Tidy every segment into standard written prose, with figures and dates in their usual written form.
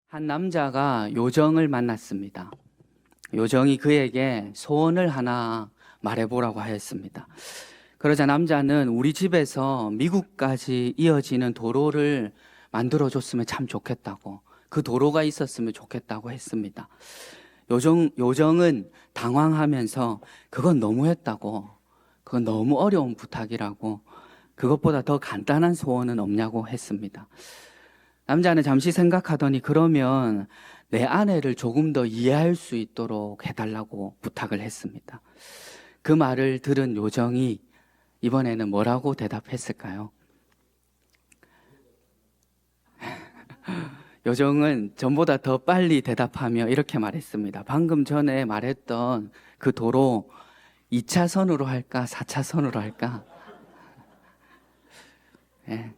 한 남자가 요정을 만났습니다. 요정이 그에게 소원을 하나 말해보라고 하였습니다. 그러자 남자는 우리 집에서 미국까지 이어지는 도로를 만들어줬으면 참 좋겠다고, 그 도로가 있었으면 좋겠다고 했습니다. 요정은 당황하면서 그건 너무했다고, 그건 너무 어려운 부탁이라고, 그것보다 더 간단한 소원은 없냐고 했습니다. 남자는 잠시 생각하더니 그러면 내 아내를 조금 더 이해할 수 있도록 해달라고 부탁을 했습니다. 그 말을 들은 요정이 이번에는 뭐라고 대답했을까요? 요정은 전보다 더 빨리 대답하며 이렇게 말했습니다. 방금 전에 말했던 그 도로 2차선으로 할까 4차선으로 할까?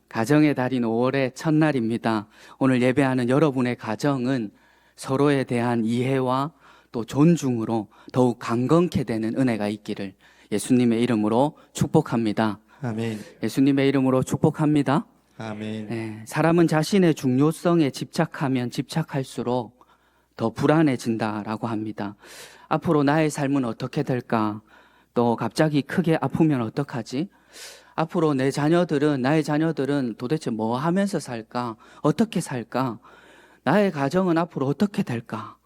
가정의 달인 5월의 첫날입니다. 오늘 예배하는 여러분의 가정은 서로에 대한 이해와 또 존중으로 더욱 강건케 되는 은혜가 있기를 예수님의 이름으로 축복합니다. 아멘. 예수님의 이름으로 축복합니다. 아멘. 사람은 자신의 중요성에 집착하면 집착할수록 더 불안해진다라고 합니다. 앞으로 나의 삶은 어떻게 될까? 또 갑자기 크게 아프면 어떡하지? 앞으로 나의 자녀들은 도대체 뭐 하면서 살까? 어떻게 살까? 나의 가정은 앞으로 어떻게 될까?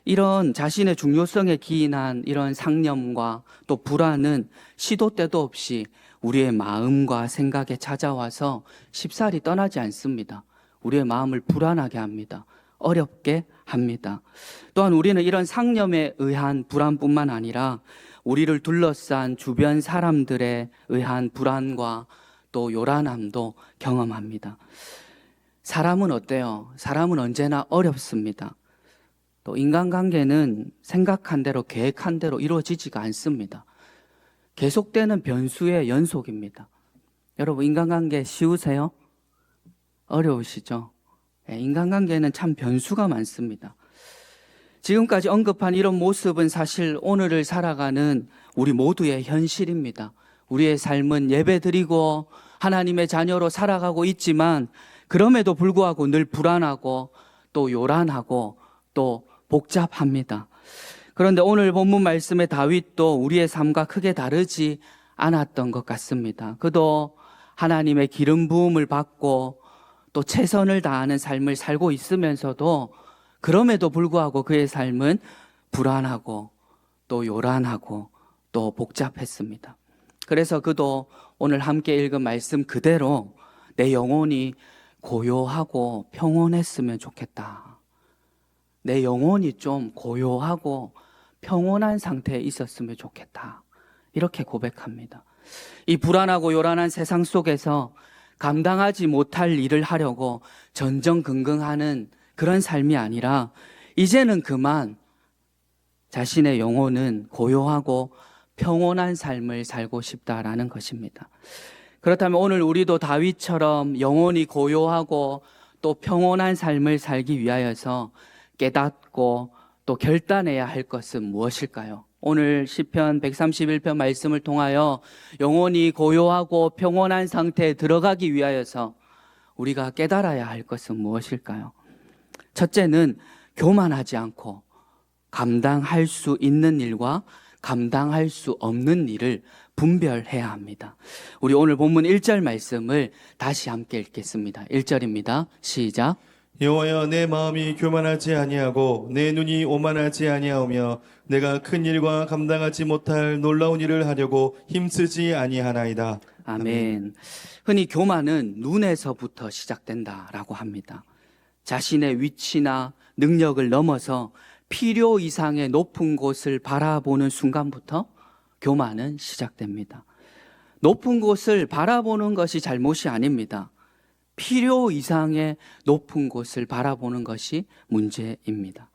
이런 자신의 중요성에 기인한 이런 상념과 또 불안은 시도 때도 없이 우리의 마음과 생각에 찾아와서 쉽사리 떠나지 않습니다. 우리의 마음을 불안하게 합니다. 어렵게 합니다. 또한 우리는 이런 상념에 의한 불안뿐만 아니라 우리를 둘러싼 주변 사람들에 의한 불안과 또 요란함도 경험합니다. 사람은 어때요? 사람은 언제나 어렵습니다. 또 인간관계는 생각한 대로 계획한 대로 이루어지지가 않습니다. 계속되는 변수의 연속입니다. 여러분, 인간관계 쉬우세요? 어려우시죠? 인간관계는 참 변수가 많습니다. 지금까지 언급한 이런 모습은 사실 오늘을 살아가는 우리 모두의 현실입니다. 우리의 삶은 예배드리고 하나님의 자녀로 살아가고 있지만 그럼에도 불구하고 늘 불안하고 또 요란하고 또 복잡합니다. 그런데 오늘 본문 말씀의 다윗도 우리의 삶과 크게 다르지 않았던 것 같습니다. 그도 하나님의 기름 부음을 받고 또 최선을 다하는 삶을 살고 있으면서도 그럼에도 불구하고 그의 삶은 불안하고 또 요란하고 또 복잡했습니다. 그래서 그도 오늘 함께 읽은 말씀 그대로 내 영혼이 고요하고 평온했으면 좋겠다. 내 영혼이 좀 고요하고 평온한 상태에 있었으면 좋겠다. 이렇게 고백합니다. 이 불안하고 요란한 세상 속에서 감당하지 못할 일을 하려고 전전긍긍하는 그런 삶이 아니라 이제는 그만 자신의 영혼은 고요하고 평온한 삶을 살고 싶다라는 것입니다. 그렇다면 오늘 우리도 다윗처럼 영혼이 고요하고 또 평온한 삶을 살기 위하여서 깨닫고 또 결단해야 할 것은 무엇일까요? 오늘 시편 131편 말씀을 통하여 영혼이 고요하고 평온한 상태에 들어가기 위하여서 우리가 깨달아야 할 것은 무엇일까요? 첫째는 교만하지 않고 감당할 수 있는 일과 감당할 수 없는 일을 분별해야 합니다. 우리 오늘 본문 1절 말씀을 다시 함께 읽겠습니다. 1절입니다. 시작. 여호와여, 내 마음이 교만하지 아니하고 내 눈이 오만하지 아니하오며 내가 큰 일과 감당하지 못할 놀라운 일을 하려고 힘쓰지 아니하나이다. 아멘. 흔히 교만은 눈에서부터 시작된다라고 합니다. 자신의 위치나 능력을 넘어서 필요 이상의 높은 곳을 바라보는 순간부터 교만은 시작됩니다. 높은 곳을 바라보는 것이 잘못이 아닙니다. 필요 이상의 높은 곳을 바라보는 것이 문제입니다.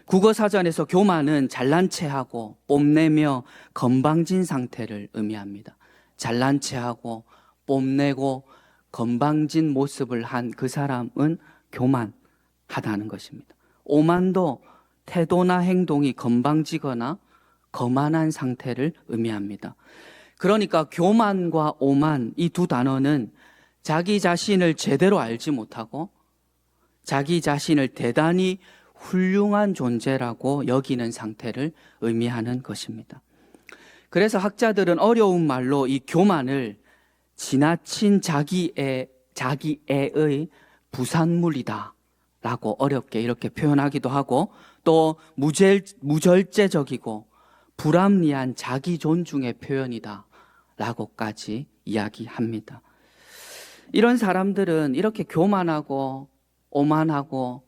국어사전에서 교만은 잘난 체하고 뽐내며 건방진 상태를 의미합니다. 잘난 체하고 뽐내고 건방진 모습을 한 그 사람은 교만하다는 것입니다. 오만도 태도나 행동이 건방지거나 거만한 상태를 의미합니다. 그러니까 교만과 오만 이 두 단어는 자기 자신을 제대로 알지 못하고 자기 자신을 대단히 훌륭한 존재라고 여기는 상태를 의미하는 것입니다. 그래서 학자들은 어려운 말로 이 교만을 지나친 자기애의 부산물이다 라고 어렵게 이렇게 표현하기도 하고, 또 무절제적이고 불합리한 자기 존중의 표현이다 라고까지 이야기합니다. 이런 사람들은, 이렇게 교만하고 오만하고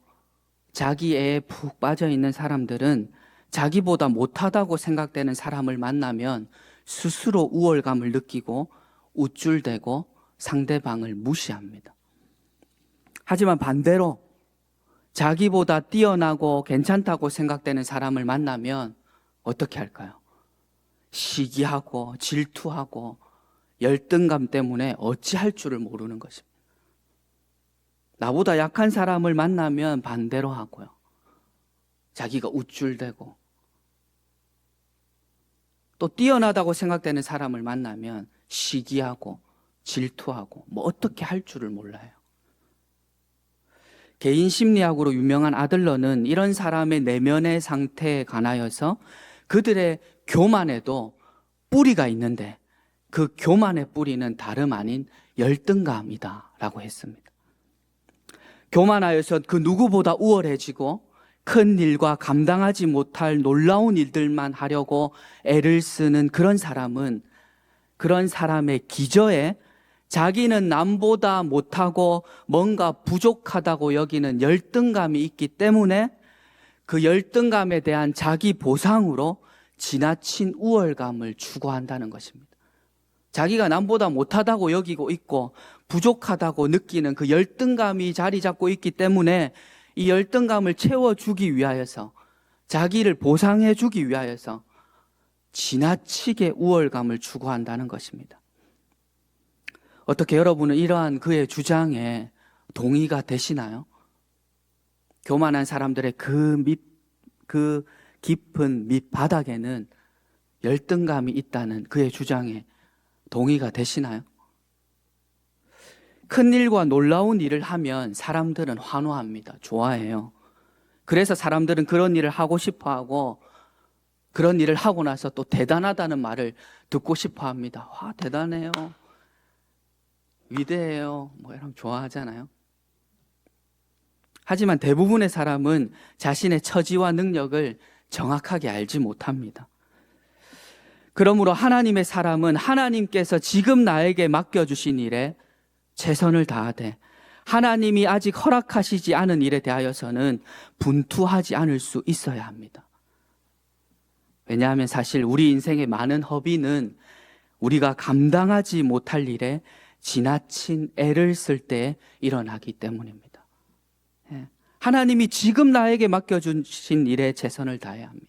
자기애에 푹 빠져 있는 사람들은 자기보다 못하다고 생각되는 사람을 만나면 스스로 우월감을 느끼고 우쭐대고 상대방을 무시합니다. 하지만 반대로 자기보다 뛰어나고 괜찮다고 생각되는 사람을 만나면 어떻게 할까요? 시기하고 질투하고 열등감 때문에 어찌할 줄을 모르는 것입니다. 나보다 약한 사람을 만나면 반대로 하고요. 자기가 우쭐대고, 또 뛰어나다고 생각되는 사람을 만나면 시기하고 질투하고 뭐 어떻게 할 줄을 몰라요. 개인 심리학으로 유명한 아들러는 이런 사람의 내면의 상태에 관하여서 그들의 교만에도 뿌리가 있는데 그 교만의 뿌리는 다름 아닌 열등감이다 라고 했습니다. 교만하여서 그 누구보다 우월해지고 큰 일과 감당하지 못할 놀라운 일들만 하려고 애를 쓰는 그런 사람은, 그런 사람의 기저에 자기는 남보다 못하고 뭔가 부족하다고 여기는 열등감이 있기 때문에 그 열등감에 대한 자기 보상으로 지나친 우월감을 추구한다는 것입니다. 자기가 남보다 못하다고 여기고 있고 부족하다고 느끼는 그 열등감이 자리 잡고 있기 때문에 이 열등감을 채워주기 위하여서, 자기를 보상해주기 위하여서 지나치게 우월감을 추구한다는 것입니다. 어떻게 여러분은 이러한 그의 주장에 동의가 되시나요? 교만한 사람들의 그 깊은 밑바닥에는 열등감이 있다는 그의 주장에 동의가 되시나요? 큰 일과 놀라운 일을 하면 사람들은 환호합니다. 좋아해요. 그래서 사람들은 그런 일을 하고 싶어 하고, 그런 일을 하고 나서 또 대단하다는 말을 듣고 싶어 합니다. 와, 대단해요. 위대해요. 뭐 이런 좋아하잖아요. 하지만 대부분의 사람은 자신의 처지와 능력을 정확하게 알지 못합니다. 그러므로 하나님의 사람은 하나님께서 지금 나에게 맡겨주신 일에 최선을 다하되 하나님이 아직 허락하시지 않은 일에 대하여서는 분투하지 않을 수 있어야 합니다. 왜냐하면 사실 우리 인생의 많은 허비는 우리가 감당하지 못할 일에 지나친 애를 쓸 때 일어나기 때문입니다. 하나님이 지금 나에게 맡겨주신 일에 최선을 다해야 합니다.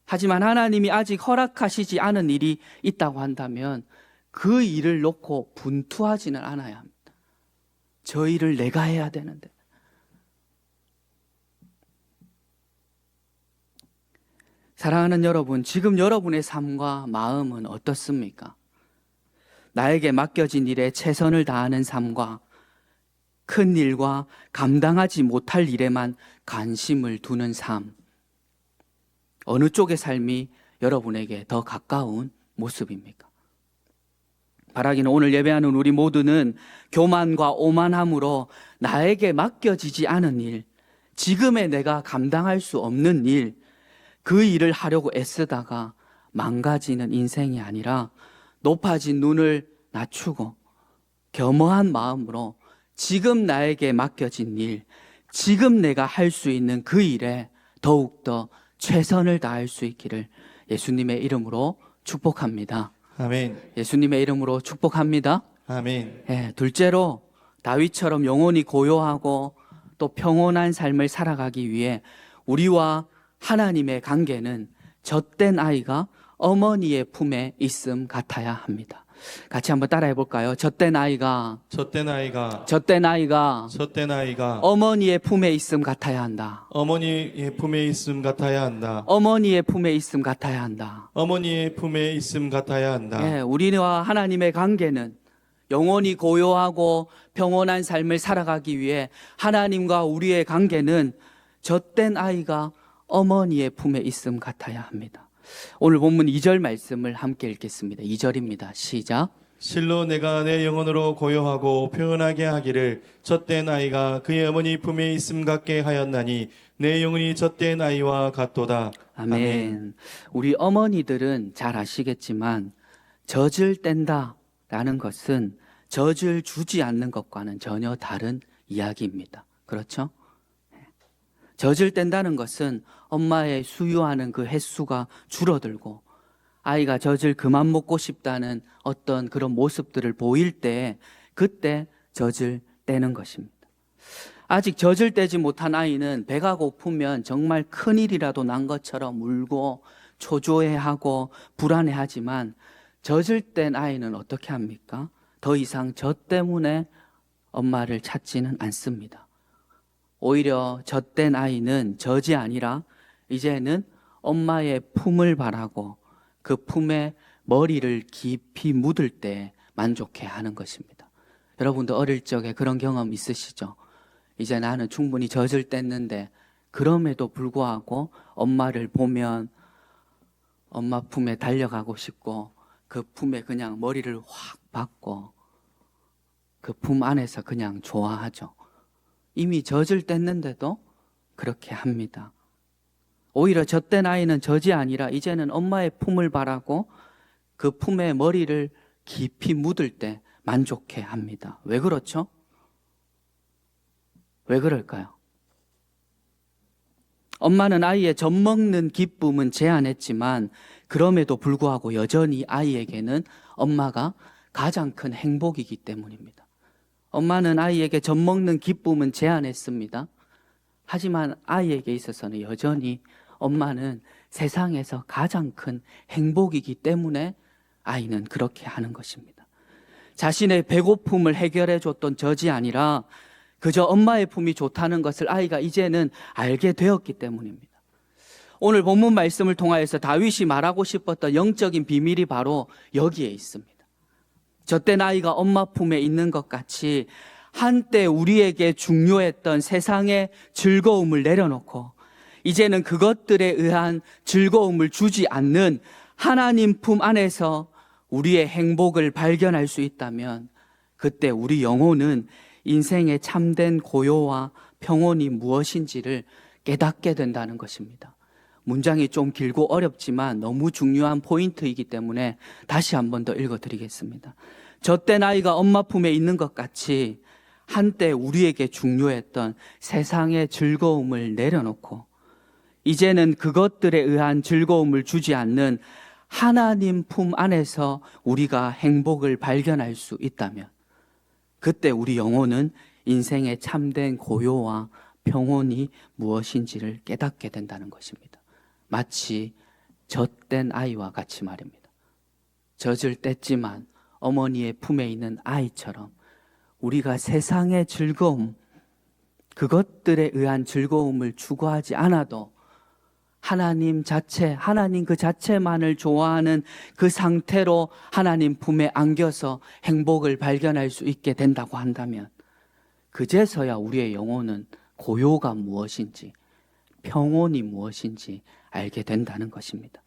하지만 하나님이 아직 허락하시지 않은 일이 있다고 한다면 그 일을 놓고 분투하지는 않아야 합니다. 저 일을 내가 해야 되는데. 사랑하는 여러분, 지금 여러분의 삶과 마음은 어떻습니까? 나에게 맡겨진 일에 최선을 다하는 삶과 큰 일과 감당하지 못할 일에만 관심을 두는 삶, 어느 쪽의 삶이 여러분에게 더 가까운 모습입니까? 바라기는 오늘 예배하는 우리 모두는 교만과 오만함으로 나에게 맡겨지지 않은 일, 지금의 내가 감당할 수 없는 일, 그 일을 하려고 애쓰다가 망가지는 인생이 아니라 높아진 눈을 낮추고 겸허한 마음으로 지금 나에게 맡겨진 일, 지금 내가 할 수 있는 그 일에 더욱더 최선을 다할 수 있기를 예수님의 이름으로 축복합니다. 아멘. 예수님의 이름으로 축복합니다. 아멘. 둘째로 다윗처럼 영혼이 고요하고 또 평온한 삶을 살아가기 위해 우리와 하나님의 관계는 젖된 아이가 어머니의 품에 있음 같아야 합니다. 같이 한번 따라해 볼까요? 젖된 아이가 어머니의 품에 있음 같아야 한다. 어머니의 품에 있음 같아야 한다. 어머니의 품에 있음 같아야 한다. 어머니의 품에 있음 같아야 한다. 우리와 하나님의 관계는 영원히 고요하고 평온한 삶을 살아가기 위해 하나님과 우리의 관계는 젖된 아이가 어머니의 품에 있음 같아야 합니다. 오늘 본문 2절 말씀을 함께 읽겠습니다. 2절입니다. 시작. 실로 내가 내 영혼으로 고요하고 평온하게 하기를 젖된 아이가 그의 어머니 품에 있음 같게 하였나니 내 영혼이 젖된 아이와 같도다. 아멘. 우리 어머니들은 잘 아시겠지만 젖을 뗀다라는 것은 젖을 주지 않는 것과는 전혀 다른 이야기입니다. 그렇죠? 젖을 뗀다는 것은 엄마의 수유하는 그 횟수가 줄어들고 아이가 젖을 그만 먹고 싶다는 어떤 그런 모습들을 보일 때 그때 젖을 떼는 것입니다. 아직 젖을 떼지 못한 아이는 배가 고프면 정말 큰일이라도 난 것처럼 울고 초조해하고 불안해하지만 젖을 뗀 아이는 어떻게 합니까? 더 이상 젖 때문에 엄마를 찾지는 않습니다. 오히려 젖된 아이는 젖이 아니라 이제는 엄마의 품을 바라고 그 품에 머리를 깊이 묻을 때 만족해 하는 것입니다. 여러분도 어릴 적에 그런 경험 있으시죠? 이제 나는 충분히 젖을 뗐는데 그럼에도 불구하고 엄마를 보면 엄마 품에 달려가고 싶고 그 품에 그냥 머리를 확 박고 그 품 안에서 그냥 좋아하죠. 이미 젖을 뗐는데도 그렇게 합니다. 오히려 젖된 아이는 젖이 아니라 이제는 엄마의 품을 바라고 그 품에 머리를 깊이 묻을 때 만족해 합니다. 왜 그렇죠? 왜 그럴까요? 엄마는 아이의 젖 먹는 기쁨은 제한했지만 그럼에도 불구하고 여전히 아이에게는 엄마가 가장 큰 행복이기 때문입니다. 엄마는 아이에게 젖 먹는 기쁨은 제한했습니다. 하지만 아이에게 있어서는 여전히 엄마는 세상에서 가장 큰 행복이기 때문에 아이는 그렇게 하는 것입니다. 자신의 배고픔을 해결해 줬던 젖이 아니라 그저 엄마의 품이 좋다는 것을 아이가 이제는 알게 되었기 때문입니다. 오늘 본문 말씀을 통하여서 다윗이 말하고 싶었던 영적인 비밀이 바로 여기에 있습니다. 젖된 아이가 엄마 품에 있는 것 같이 한때 우리에게 중요했던 세상의 즐거움을 내려놓고 이제는 그것들에 의한 즐거움을 주지 않는 하나님 품 안에서 우리의 행복을 발견할 수 있다면 그때 우리 영혼은 인생의 참된 고요와 평온이 무엇인지를 깨닫게 된다는 것입니다. 문장이 좀 길고 어렵지만 너무 중요한 포인트이기 때문에 다시 한 번 더 읽어드리겠습니다. 젖된 아이가 엄마 품에 있는 것 같이 한때 우리에게 중요했던 세상의 즐거움을 내려놓고 이제는 그것들에 의한 즐거움을 주지 않는 하나님 품 안에서 우리가 행복을 발견할 수 있다면 그때 우리 영혼은 인생의 참된 고요와 평온이 무엇인지를 깨닫게 된다는 것입니다. 마치 젖된 아이와 같이 말입니다. 젖을 뗐지만 어머니의 품에 있는 아이처럼 우리가 세상의 즐거움, 그것들에 의한 즐거움을 추구하지 않아도 하나님 자체, 하나님 그 자체만을 좋아하는 그 상태로 하나님 품에 안겨서 행복을 발견할 수 있게 된다고 한다면 그제서야 우리의 영혼은 고요가 무엇인지 평온이 무엇인지 알게 된다는 것입니다.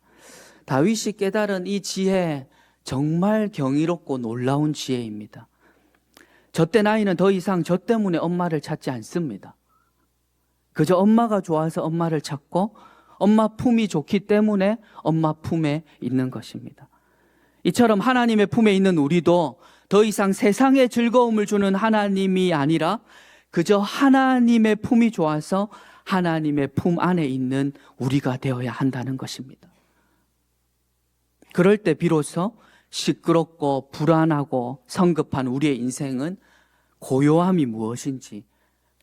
다윗이 깨달은 이 지혜 정말 경이롭고 놀라운 지혜입니다. 젖된 아이는 더 이상 저 때문에 엄마를 찾지 않습니다. 그저 엄마가 좋아서 엄마를 찾고 엄마 품이 좋기 때문에 엄마 품에 있는 것입니다. 이처럼 하나님의 품에 있는 우리도 더 이상 세상의 즐거움을 주는 하나님이 아니라 그저 하나님의 품이 좋아서 하나님의 품 안에 있는 우리가 되어야 한다는 것입니다. 그럴 때 비로소 시끄럽고 불안하고 성급한 우리의 인생은 고요함이 무엇인지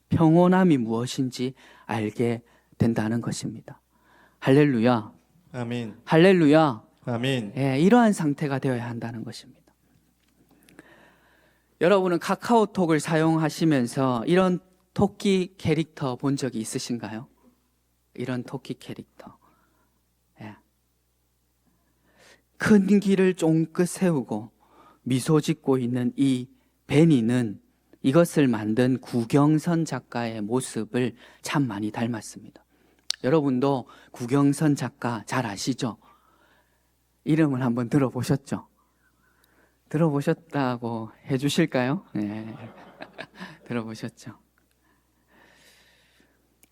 평온함이 무엇인지 알게 된다는 것입니다. 할렐루야. 아멘. 할렐루야. 아멘. 예, 이러한 상태가 되어야 한다는 것입니다. 여러분은 카카오톡을 사용하시면서 이런 토끼 캐릭터 본 적이 있으신가요? 이런 토끼 캐릭터. 예. 큰 길을 쫑긋 세우고 미소 짓고 있는 이 베니는 이것을 만든 구경선 작가의 모습을 참 많이 닮았습니다. 여러분도 구경선 작가 잘 아시죠? 이름을 한번 들어보셨죠? 들어보셨다고 해주실까요? 네. 들어보셨죠?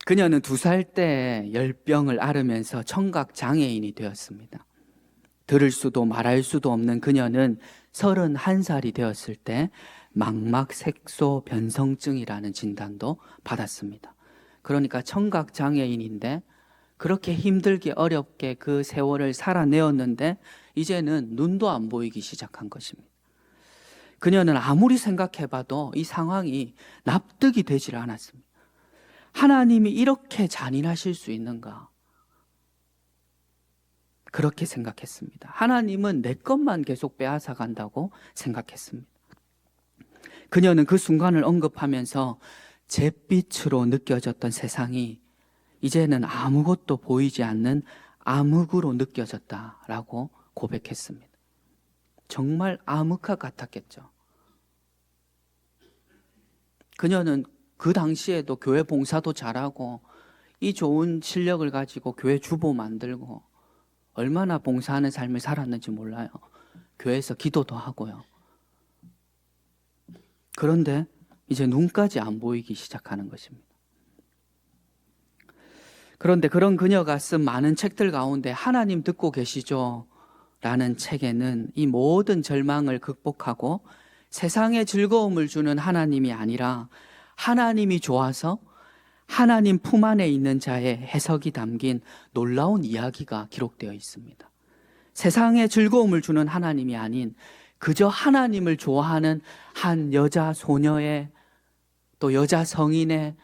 그녀는 2살 때 열병을 앓으면서 청각 장애인이 되었습니다. 들을 수도 말할 수도 없는 그녀는 31살이 되었을 때 망막색소 변성증이라는 진단도 받았습니다. 그러니까 청각 장애인인데 그렇게 힘들게 어렵게 그 세월을 살아내었는데 이제는 눈도 안 보이기 시작한 것입니다. 그녀는 아무리 생각해봐도 이 상황이 납득이 되질 않았습니다. 하나님이 이렇게 잔인하실 수 있는가? 그렇게 생각했습니다. 하나님은 내 것만 계속 빼앗아 간다고 생각했습니다. 그녀는 그 순간을 언급하면서 잿빛으로 느껴졌던 세상이 이제는 아무것도 보이지 않는 암흑으로 느껴졌다라고 고백했습니다. 정말 암흑학 같았겠죠. 그녀는 그 당시에도 교회 봉사도 잘하고 이 좋은 실력을 가지고 교회 주보 만들고 얼마나 봉사하는 삶을 살았는지 몰라요. 교회에서 기도도 하고요. 그런데 이제 눈까지 안 보이기 시작하는 것입니다. 그런데 그런 그녀가 쓴 많은 책들 가운데 하나님 듣고 계시죠? 라는 책에는 이 모든 절망을 극복하고 세상에 즐거움을 주는 하나님이 아니라 하나님이 좋아서 하나님 품 안에 있는 자의 해석이 담긴 놀라운 이야기가 기록되어 있습니다. 세상에 즐거움을 주는 하나님이 아닌 그저 하나님을 좋아하는 한 여자 소녀의 또 여자 성인의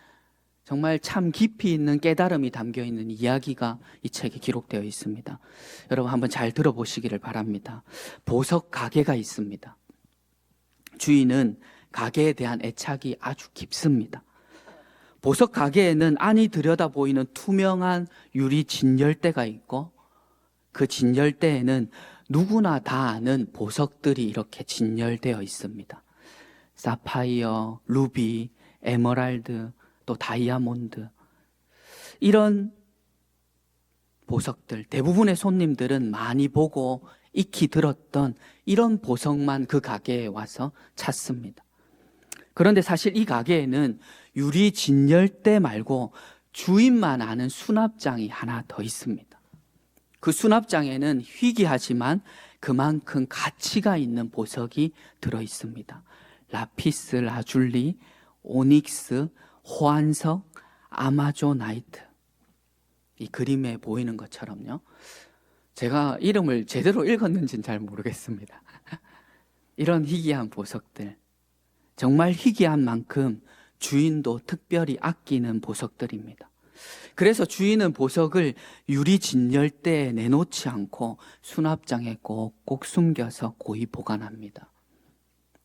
정말 참 깊이 있는 깨달음이 담겨 있는 이야기가 이 책에 기록되어 있습니다. 여러분 한번 잘 들어보시기를 바랍니다. 보석 가게가 있습니다. 주인은 가게에 대한 애착이 아주 깊습니다. 보석 가게에는 안이 들여다 보이는 투명한 유리 진열대가 있고 그 진열대에는 누구나 다 아는 보석들이 이렇게 진열되어 있습니다. 사파이어, 루비, 에메랄드, 또 다이아몬드, 이런 보석들, 대부분의 손님들은 많이 보고 익히 들었던 이런 보석만 그 가게에 와서 찾습니다. 그런데 사실 이 가게에는 유리 진열대 말고 주인만 아는 수납장이 하나 더 있습니다. 그 수납장에는 희귀하지만 그만큼 가치가 있는 보석이 들어 있습니다. 라피스 라줄리, 오닉스, 호안석, 아마조나이트. 이 그림에 보이는 것처럼요. 제가 이름을 제대로 읽었는지는 잘 모르겠습니다. 이런 희귀한 보석들, 정말 희귀한 만큼 주인도 특별히 아끼는 보석들입니다. 그래서 주인은 보석을 유리 진열대에 내놓지 않고 수납장에 꼭꼭 숨겨서 고이 보관합니다.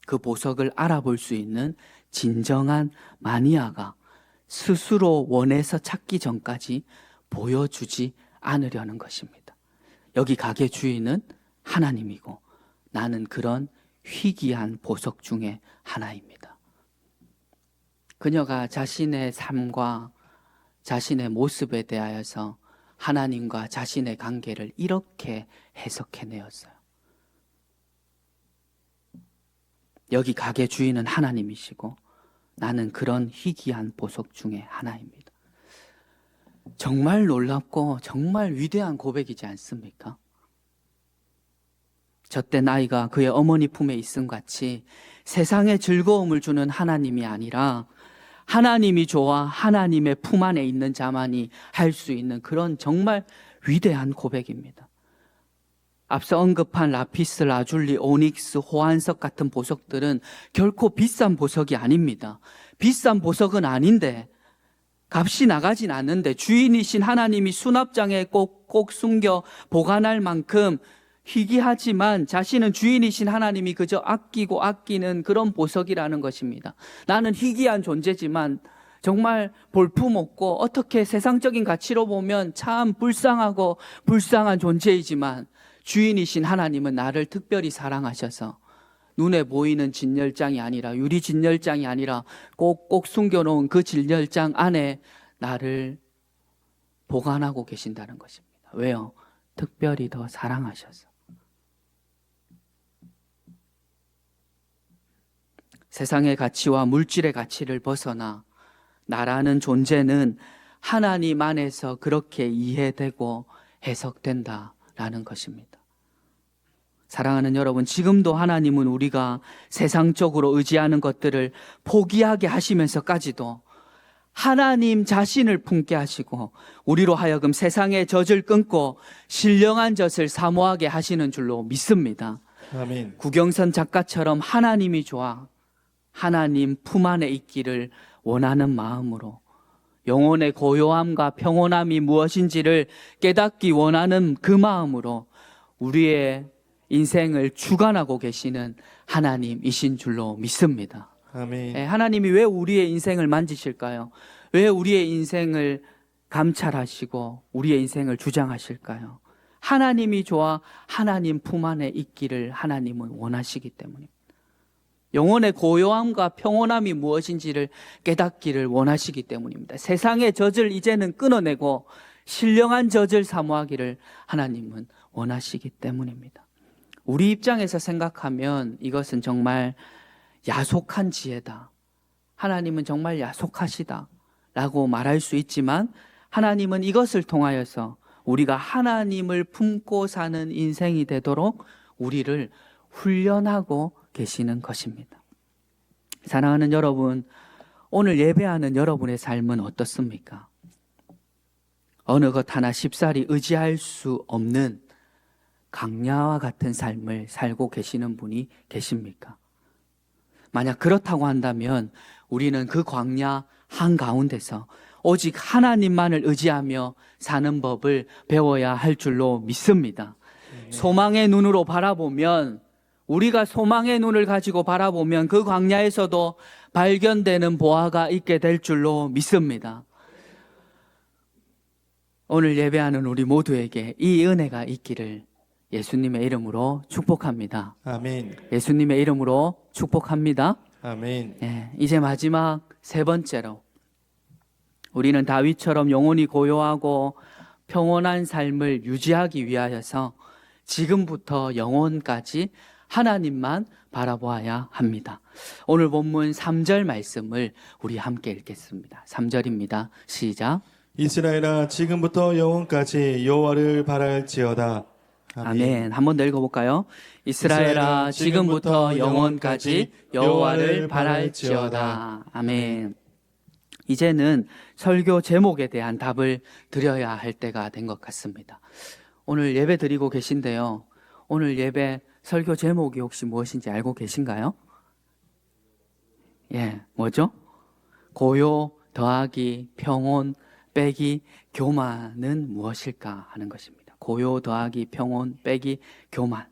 그 보석을 알아볼 수 있는 진정한 마니아가 스스로 원해서 찾기 전까지 보여주지 않으려는 것입니다. 여기 가게 주인은 하나님이고 나는 그런 희귀한 보석 중에 하나입니다. 그녀가 자신의 삶과 자신의 모습에 대하여서 하나님과 자신의 관계를 이렇게 해석해내었어요. 여기 가게 주인은 하나님이시고 나는 그런 희귀한 보석 중에 하나입니다. 정말 놀랍고 정말 위대한 고백이지 않습니까? 젖된 아이가 그의 어머니 품에 있음 같이 세상에 즐거움을 주는 하나님이 아니라 하나님이 좋아 하나님의 품 안에 있는 자만이 할 수 있는 그런 정말 위대한 고백입니다. 앞서 언급한 라피스, 라줄리, 오닉스, 호안석 같은 보석들은 결코 비싼 보석이 아닙니다. 비싼 보석은 아닌데 값이 나가진 않는데 주인이신 하나님이 수납장에 꼭꼭 숨겨 보관할 만큼 희귀하지만 자신은 주인이신 하나님이 그저 아끼고 아끼는 그런 보석이라는 것입니다. 나는 희귀한 존재지만 정말 볼품없고 어떻게 세상적인 가치로 보면 참 불쌍하고 불쌍한 존재이지만 주인이신 하나님은 나를 특별히 사랑하셔서 눈에 보이는 진열장이 아니라, 유리 진열장이 아니라 꼭꼭 숨겨놓은 그 진열장 안에 나를 보관하고 계신다는 것입니다. 왜요? 특별히 더 사랑하셔서. 세상의 가치와 물질의 가치를 벗어나 나라는 존재는 하나님 안에서 그렇게 이해되고 해석된다라는 것입니다. 사랑하는 여러분, 지금도 하나님은 우리가 세상적으로 의지하는 것들을 포기하게 하시면서까지도 하나님 자신을 품게 하시고 우리로 하여금 세상의 젖을 끊고 신령한 젖을 사모하게 하시는 줄로 믿습니다. 아멘. 구경선 작가처럼 하나님이 좋아 하나님 품 안에 있기를 원하는 마음으로 영혼의 고요함과 평온함이 무엇인지를 깨닫기 원하는 그 마음으로 우리의 인생을 주관하고 계시는 하나님이신 줄로 믿습니다. 아멘. 하나님이 왜 우리의 인생을 만지실까요? 왜 우리의 인생을 감찰하시고 우리의 인생을 주장하실까요? 하나님이 좋아 하나님 품 안에 있기를 하나님은 원하시기 때문입니다. 영혼의 고요함과 평온함이 무엇인지를 깨닫기를 원하시기 때문입니다. 세상의 젖을 이제는 끊어내고 신령한 젖을 사모하기를 하나님은 원하시기 때문입니다. 우리 입장에서 생각하면 이것은 정말 야속한 지혜다. 하나님은 정말 야속하시다 라고 말할 수 있지만 하나님은 이것을 통하여서 우리가 하나님을 품고 사는 인생이 되도록 우리를 훈련하고 계시는 것입니다. 사랑하는 여러분, 오늘 예배하는 여러분의 삶은 어떻습니까? 어느 것 하나 쉽사리 의지할 수 없는 강야와 같은 삶을 살고 계시는 분이 계십니까? 만약 그렇다고 한다면 우리는 그 광야 한가운데서 오직 하나님만을 의지하며 사는 법을 배워야 할 줄로 믿습니다. 소망의 눈으로 바라보면, 우리가 소망의 눈을 가지고 바라보면 그 광야에서도 발견되는 보화가 있게 될 줄로 믿습니다. 오늘 예배하는 우리 모두에게 이 은혜가 있기를 예수님의 이름으로 축복합니다. 아멘. 예수님의 이름으로 축복합니다. 아멘. 이제 마지막 세 번째로 우리는 다윗처럼 영혼이 고요하고 평온한 삶을 유지하기 위하여서 지금부터 영혼까지 하나님만 바라보아야 합니다. 오늘 본문 3절 말씀을 우리 함께 읽겠습니다. 3절입니다. 시작. 이스라엘아 지금부터 영원까지 여호와를 바랄지어다. 아멘. 한 번 더 읽어볼까요? 이스라엘아 지금부터 영원까지 여호와를 바랄지어다. 아멘. 이제는 설교 제목에 대한 답을 드려야 할 때가 된 것 같습니다. 오늘 예배 드리고 계신데요. 오늘 예배 설교 제목이 혹시 무엇인지 알고 계신가요? 뭐죠? 고요 더하기 평온 빼기 교만은 무엇일까 하는 것입니다. 고요 더하기 평온 빼기 교만은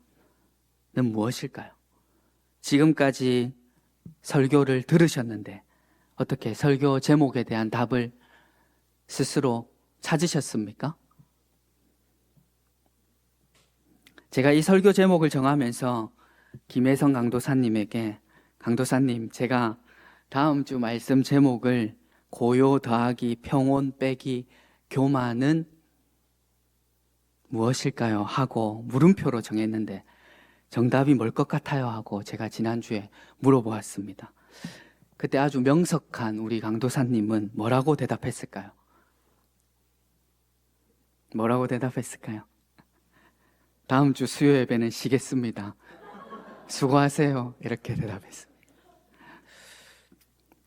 무엇일까요? 지금까지 설교를 들으셨는데 어떻게 설교 제목에 대한 답을 스스로 찾으셨습니까? 제가 이 설교 제목을 정하면서 김혜성 강도사님에게, 강도사님, 제가 다음 주 말씀 제목을 고요 더하기 평온 빼기 교만은 무엇일까요? 하고 물음표로 정했는데 정답이 뭘 것 같아요? 하고 제가 지난주에 물어보았습니다. 그때 아주 명석한 우리 강도사님은 뭐라고 대답했을까요? 뭐라고 대답했을까요? 다음 주 수요 예배는 쉬겠습니다. 수고하세요. 이렇게 대답했습니다.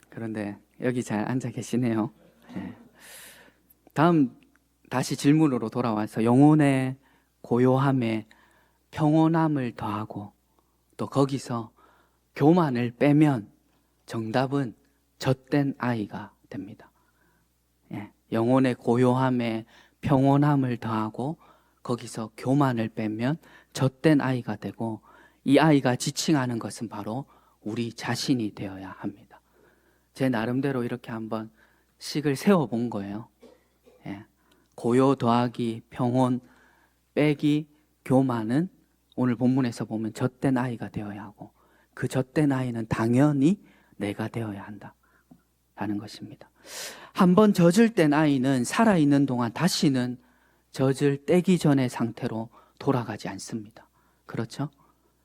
그런데 여기 잘 앉아 계시네요. 다음 다시 질문으로 돌아와서 영혼의 고요함에 평온함을 더하고 또 거기서 교만을 빼면 정답은 젖된 아이가 됩니다. 영혼의 고요함에 평온함을 더하고 거기서 교만을 빼면 젖된 아이가 되고 이 아이가 지칭하는 것은 바로 우리 자신이 되어야 합니다. 제 나름대로 이렇게 한번 식을 세워본 거예요. 고요 더하기 평온 빼기 교만은 오늘 본문에서 보면 젖된 아이가 되어야 하고 그 젖된 아이는 당연히 내가 되어야 한다라는 것입니다. 한번 젖을 뗀 아이는 살아있는 동안 다시는 젖을 떼기 전의 상태로 돌아가지 않습니다. 그렇죠?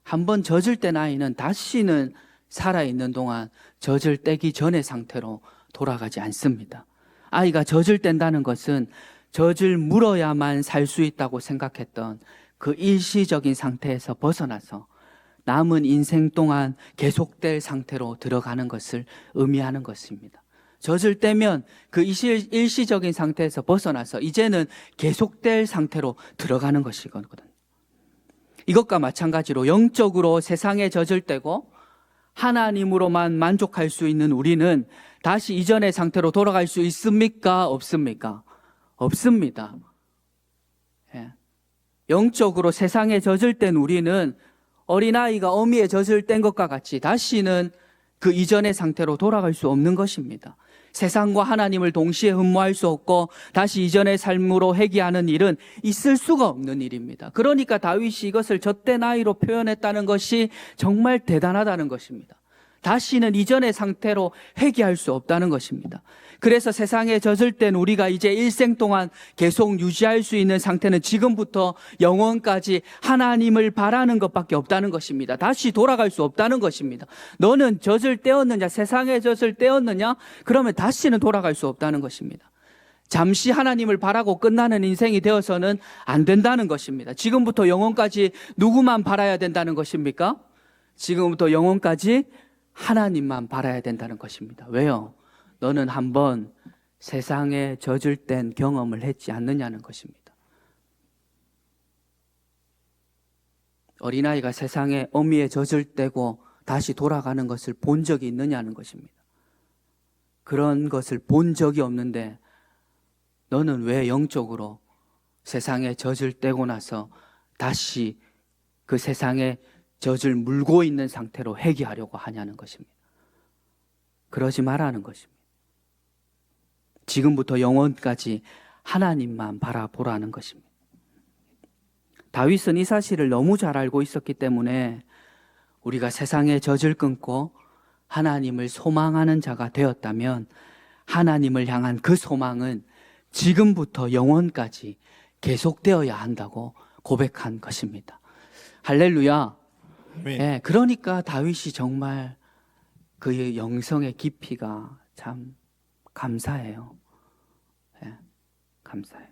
한번 젖을 뗀 아이는 다시는 살아있는 동안 젖을 떼기 전의 상태로 돌아가지 않습니다. 아이가 젖을 뗀다는 것은 젖을 물어야만 살 수 있다고 생각했던 그 일시적인 상태에서 벗어나서 남은 인생 동안 계속될 상태로 들어가는 것을 의미하는 것입니다. 젖을 떼면 그 일시적인 상태에서 벗어나서 이제는 계속될 상태로 들어가는 것이거든요. 이것과 마찬가지로 영적으로 세상에 젖을 떼고 하나님으로만 만족할 수 있는 우리는 다시 이전의 상태로 돌아갈 수 있습니까? 없습니까? 없습니다. 예. 영적으로 세상에 젖을 뗀 우리는 어린아이가 어미에 젖을 뗀 것과 같이 다시는 그 이전의 상태로 돌아갈 수 없는 것입니다. 세상과 하나님을 동시에 흠모할 수 없고 다시 이전의 삶으로 회귀하는 일은 있을 수가 없는 일입니다. 그러니까 다윗이 이것을 젖된 아이로 표현했다는 것이 정말 대단하다는 것입니다. 다시는 이전의 상태로 회귀할 수 없다는 것입니다. 그래서 세상에 젖을 땐 우리가 이제 일생 동안 계속 유지할 수 있는 상태는 지금부터 영원까지 하나님을 바라는 것밖에 없다는 것입니다. 다시 돌아갈 수 없다는 것입니다. 너는 젖을 떼었느냐? 세상에 젖을 떼었느냐? 그러면 다시는 돌아갈 수 없다는 것입니다. 잠시 하나님을 바라고 끝나는 인생이 되어서는 안 된다는 것입니다. 지금부터 영원까지 누구만 바라야 된다는 것입니까? 지금부터 영원까지 하나님만 바라야 된다는 것입니다. 왜요? 너는 한번 세상에 젖을 뗀 경험을 했지 않느냐는 것입니다. 어린아이가 세상에 어미의 젖을 떼고 다시 돌아가는 것을 본 적이 있느냐는 것입니다. 그런 것을 본 적이 없는데 너는 왜 영적으로 세상에 젖을 떼고 나서 다시 그 세상에 젖을 물고 있는 상태로 회귀하려고 하냐는 것입니다. 그러지 말라는 것입니다. 지금부터 영원까지 하나님만 바라보라는 것입니다. 다윗은 이 사실을 너무 잘 알고 있었기 때문에 우리가 세상의 젖을 끊고 하나님을 소망하는 자가 되었다면 하나님을 향한 그 소망은 지금부터 영원까지 계속되어야 한다고 고백한 것입니다. 할렐루야. 네, 그러니까 다윗이 정말 그의 영성의 깊이가 참 감사해요. 네, 감사해요.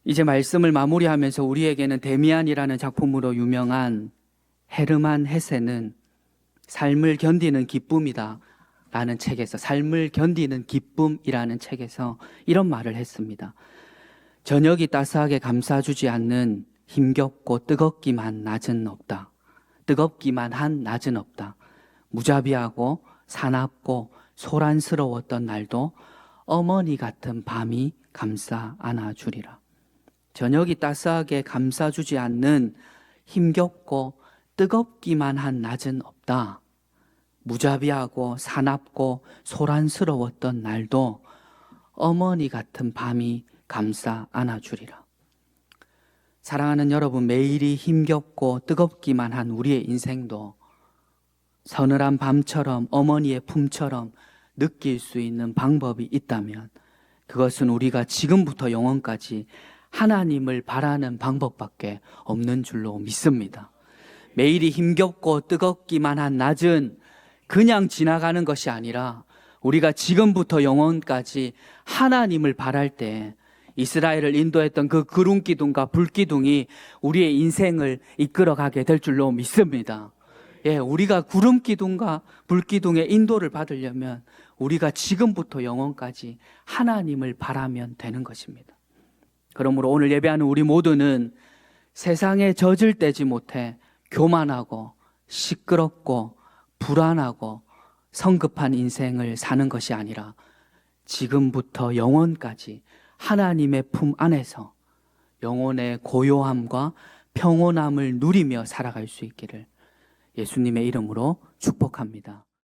이제 말씀을 마무리하면서 우리에게는 데미안이라는 작품으로 유명한 헤르만 헤세는 삶을 견디는 기쁨이다 라는 책에서, 삶을 견디는 기쁨이라는 책에서 이런 말을 했습니다. 저녁이 따스하게 감싸주지 않는 힘겹고 뜨겁기만 한 낮은 없다. 뜨겁기만 한 낮은 없다. 무자비하고 사납고 소란스러웠던 날도 어머니 같은 밤이 감싸 안아주리라. 저녁이 따스하게 감싸주지 않는 힘겹고 뜨겁기만 한 낮은 없다. 무자비하고 사납고 소란스러웠던 날도 어머니 같은 밤이 감싸 안아주리라. 사랑하는 여러분, 매일이 힘겹고 뜨겁기만 한 우리의 인생도 서늘한 밤처럼 어머니의 품처럼 느낄 수 있는 방법이 있다면 그것은 우리가 지금부터 영원까지 하나님을 바라는 방법밖에 없는 줄로 믿습니다. 매일이 힘겹고 뜨겁기만 한 낮은 그냥 지나가는 것이 아니라 우리가 지금부터 영원까지 하나님을 바랄 때 이스라엘을 인도했던 그 구름 기둥과 불 기둥이 우리의 인생을 이끌어가게 될 줄로 믿습니다. 예, 우리가 구름 기둥과 불 기둥의 인도를 받으려면 우리가 지금부터 영원까지 하나님을 바라면 되는 것입니다. 그러므로 오늘 예배하는 우리 모두는 세상에 젖을 떼지 못해 교만하고 시끄럽고 불안하고 성급한 인생을 사는 것이 아니라 지금부터 영원까지 하나님의 품 안에서 영혼의 고요함과 평온함을 누리며 살아갈 수 있기를 예수님의 이름으로 축복합니다.